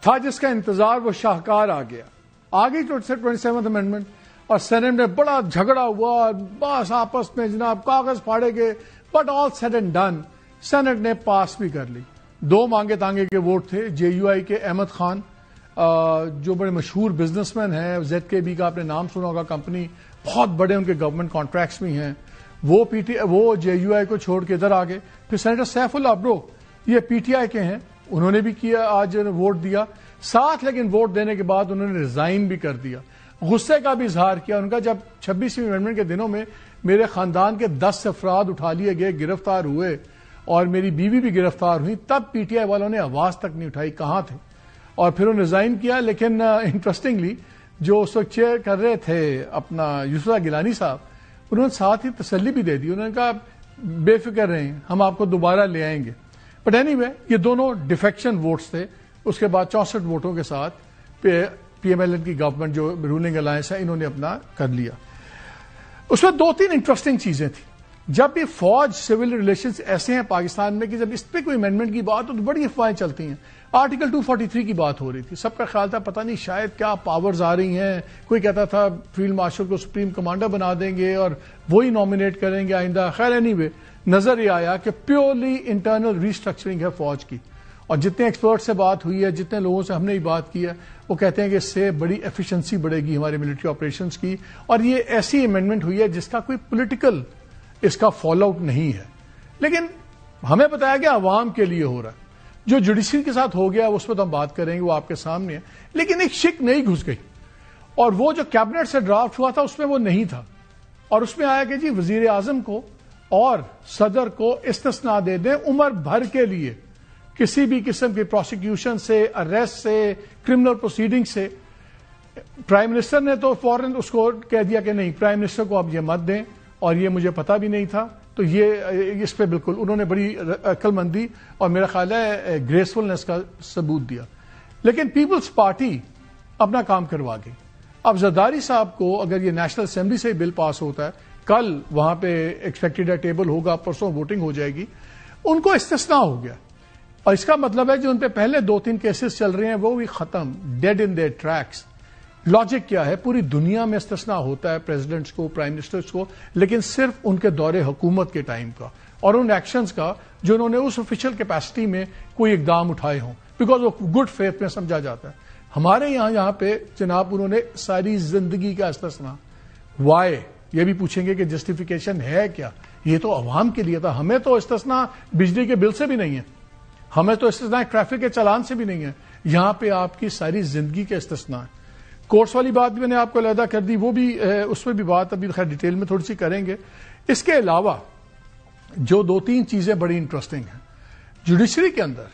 تھا جس کا انتظار وہ شاہکار آ گیا. آ گئی 27th امینڈمنٹ اور سینٹ میں بڑا جھگڑا ہوا, بس آپس میں جناب کاغذ پھاڑے گئے, but all said and done senate نے پاس بھی کر لی. 2 مانگے تانگے کے ووٹ تھے. JUI کے احمد خان جو بڑے مشہور بزنس مین ہیں, ZKB کا آپ نے نام سنا ہوگا کمپنی, بہت بڑے ان کے گورنمنٹ کانٹریکٹس بھی ہیں, وہ JUI کو چھوڑ کے ادھر آ گئے. پھر سینیٹر سیف اللہ ابرو یہ PTI کے ہیں, انہوں نے بھی کیا آج ووٹ دیا ساتھ, لیکن ووٹ دینے کے بعد انہوں نے ریزائن بھی کر دیا. غصے کا بھی اظہار کیا ان کا. جب 26ویں امینڈمنٹ کے دنوں میں میرے خاندان کے 10 افراد اٹھا لیے گئے, گرفتار ہوئے اور میری بیوی بھی گرفتار ہوئی, تب PTI والوں نے آواز تک نہیں اٹھائی, کہاں تھے, اور پھر انہوں نے ریزائن کیا. لیکن انٹرسٹنگلی جو اس وقت چیئر کر رہے تھے اپنا یوسف اللہ گیلانی صاحب, انہوں نے ساتھ ہی تسلی بھی دے دی. انہوں نے کہا بے فکر رہیں, ہم آپ کو دوبارہ لے آئیں گے. بٹ اینی وے یہ دونوں ڈیفیکشن ووٹس تھے. اس کے بعد 64 ووٹوں کے ساتھ PMLN کی گورنمنٹ جو رولنگ الائنس ہے انہوں نے اپنا کر لیا. اس میں 2-3 انٹرسٹنگ چیزیں تھیں. جب بھی فوج سول ریلیشنز ایسے ہیں پاکستان میں کہ جب اس پہ کوئی امینڈمنٹ کی بات ہو تو بڑی افواہیں چلتی ہیں. آرٹیکل 243 کی بات ہو رہی تھی, سب کا خیال تھا پتہ نہیں شاید کیا پاورز آ رہی ہیں, کوئی کہتا تھا فیلڈ مارشل کو سپریم کمانڈر بنا دیں گے اور وہی نامینیٹ کریں گے آئندہ. خیر اینی وے نظر یہ آیا کہ پیورلی انٹرنل ریسٹرکچرنگ ہے فوج کی, اور جتنے ایکسپرٹ سے بات ہوئی ہے, جتنے لوگوں سے ہم نے بات کی ہے, وہ کہتے ہیں کہ اس سے بڑی ایفیشنسی بڑھے گی ہمارے ملٹری آپریشنز کی. اور یہ ایسی امینڈمنٹ ہوئی ہے جس کا کوئی پولیٹیکل اس کا فالو آؤٹ نہیں ہے, لیکن ہمیں بتایا گیا عوام کے لیے ہو رہا ہے. جو جوڈیشری کے ساتھ ہو گیا اس پر تو ہم بات کریں گے, وہ آپ کے سامنے ہے. لیکن ایک شک نہیں گھس گئی, اور وہ جو کیبنٹ سے ڈرافٹ ہوا تھا اس میں وہ نہیں تھا, اور اس میں آیا کہ جی وزیر اعظم کو اور صدر کو استثناء دے دیں عمر بھر کے لیے کسی بھی قسم کی پروسیکیوشن سے, اریسٹ سے, کرمنل پروسیڈنگ سے. پرائم منسٹر نے تو فوراً اس کو کہہ دیا کہ نہیں, پرائم منسٹر کو آپ یہ مت دیں, اور یہ مجھے پتا بھی نہیں تھا. تو یہ اس پہ بالکل انہوں نے بڑی عقل مندی اور میرا خیال ہے گریسفلنس کا ثبوت دیا. لیکن پیپلز پارٹی اپنا کام کروا گئی. اب زرداری صاحب کو اگر یہ نیشنل اسمبلی سے بل پاس ہوتا ہے, کل وہاں پہ ایکسپیکٹڈ ٹیبل ہوگا, پرسوں ووٹنگ ہو جائے گی, ان کو استثناء ہو گیا. اور اس کا مطلب ہے جو ان پہ پہلے 2-3 کیسز چل رہے ہیں وہ بھی ختم, dead in their tracks. Logic کیا ہے, پوری دنیا میں استثناء ہوتا ہے پریزیڈنٹس کو, پرائم منسٹرز کو, لیکن صرف ان کے دور حکومت کے ٹائم کا اور ان ایکشنز کا جو انہوں نے اس آفیشیل کیپیسٹی میں کوئی اقدام اٹھائے ہوں, بیکاز وہ گڈ فیتھ میں سمجھا جاتا ہے. ہمارے یہاں پہ جناب انہوں نے ساری زندگی کا استثناء, وائے یہ بھی پوچھیں گے کہ جسٹیفیکیشن ہے کیا, یہ تو عوام کے لیے تھا. ہمیں تو استثناء بجلی کے بل سے بھی نہیں ہے, ہمیں تو استثناء ٹریفک کے چلان سے بھی نہیں ہے. یہاں پہ آپ کی ساری زندگی کے استثناء ہے. کورس والی بات بھی میں نے آپ کو علیحدہ کر دی, وہ بھی اس پہ بھی بات ابھی خیر ڈیٹیل میں تھوڑی سی کریں گے. اس کے علاوہ جو 2-3 چیزیں بڑی انٹرسٹنگ ہیں جوڈیشری کے اندر,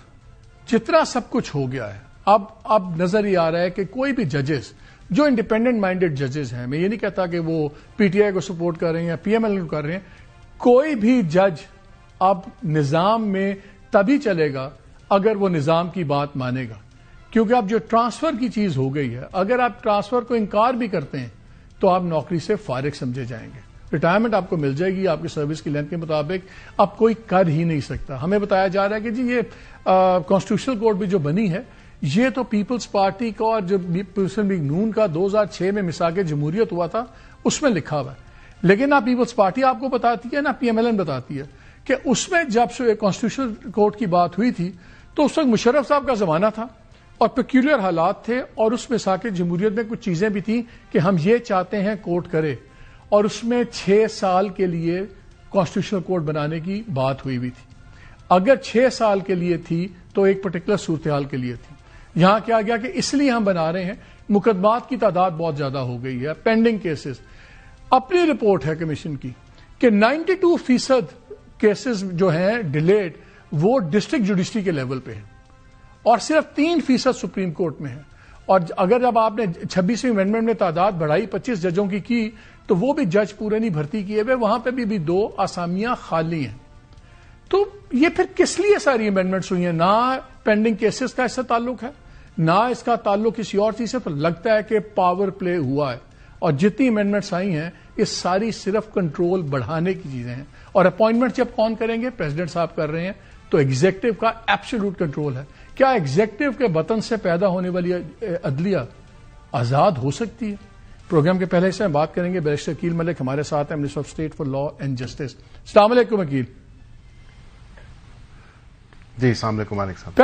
جتنا سب کچھ ہو گیا ہے, اب نظر یہ آ رہا ہے کہ کوئی بھی ججز جو انڈیپینڈنٹ مائنڈیڈ ججز ہیں, میں یہ نہیں کہتا کہ وہ PTI کو سپورٹ کر رہے ہیں یا PMLN کو کر رہے ہیں, کوئی بھی جج اب نظام میں تبھی چلے گا اگر وہ نظام کی بات مانے گا. کیونکہ اب جو ٹرانسفر کی چیز ہو گئی ہے, اگر آپ ٹرانسفر کو انکار بھی کرتے ہیں تو آپ نوکری سے فارغ سمجھے جائیں گے. ریٹائرمنٹ آپ کو مل جائے گی آپ کی سروس کی لینتھ کے مطابق, اب کوئی کر ہی نہیں سکتا. ہمیں بتایا جا رہا ہے کہ جی یہ کانسٹیٹیوشنل کورٹ بھی جو بنی ہے یہ تو پیپلز پارٹی کا اور جو پیپلز لیگ نون کا 2006 میں میثاق جمہوریت ہوا تھا اس میں لکھا ہوا ہے. لیکن نہ پیپلز پارٹی آپ کو بتاتی ہے نہ PMLN بتاتی ہے کہ اس میں جب کانسٹیٹیوشنل کورٹ کی بات ہوئی تھی تو اس وقت مشرف صاحب کا زمانہ تھا اور پیکیولر حالات تھے, اور اس میثاق جمہوریت میں کچھ چیزیں بھی تھیں کہ ہم یہ چاہتے ہیں کورٹ کرے, اور اس میں 6 سال کے لیے کانسٹیٹیوشنل کورٹ بنانے کی بات ہوئی تھی. اگر 6 سال کے لیے تھی تو ایک پرٹیکولر صورتحال کے لیے تھی. یہاں کیا گیا کہ اس لیے ہم بنا رہے ہیں, مقدمات کی تعداد بہت زیادہ ہو گئی ہے, پینڈنگ کیسز. اپنی رپورٹ ہے کمیشن کی کہ 92% کیسز جو ہیں ڈیلیڈ وہ ڈسٹرکٹ جوڈیشری کے لیول پہ ہیں, اور صرف 3% سپریم کورٹ میں ہے. اور اگر جب آپ نے 26ویں امینڈمنٹ میں تعداد بڑھائی 25 ججوں کی تو وہ بھی جج پورے نہیں بھرتی کیے ہوئے, وہاں پہ بھی 2 آسامیاں خالی ہیں. تو یہ پھر کس لیے ساری امینڈمنٹس ہوئی ہیں؟ نہ پینڈنگ کیسز کا اس سے تعلق ہے, نہ اس کا تعلق کسی اور چیز سے. تو لگتا ہے کہ پاور پلے ہوا ہے, اور جتنی امینڈمنٹس آئی ہیں یہ ساری صرف کنٹرول بڑھانے کی چیزیں ہیں. اور اپوائنٹمنٹ جب کون کریں گے؟ پریزیڈنٹ صاحب کر رہے ہیں, تو ایگزیکٹو کا ایبسولوٹ کنٹرول ہے کہ کیا ایگزیکٹو کے وطن سے پیدا ہونے والی عدلیہ آزاد ہو سکتی ہے؟ پروگرام کے پہلے حصے میں بات کریں گے. بیرسٹر عقیل ملک ہمارے ساتھ ہیں, minister of state for law and justice. السلام علیکم عقیل. جی السلام علیکم مالک صاحب.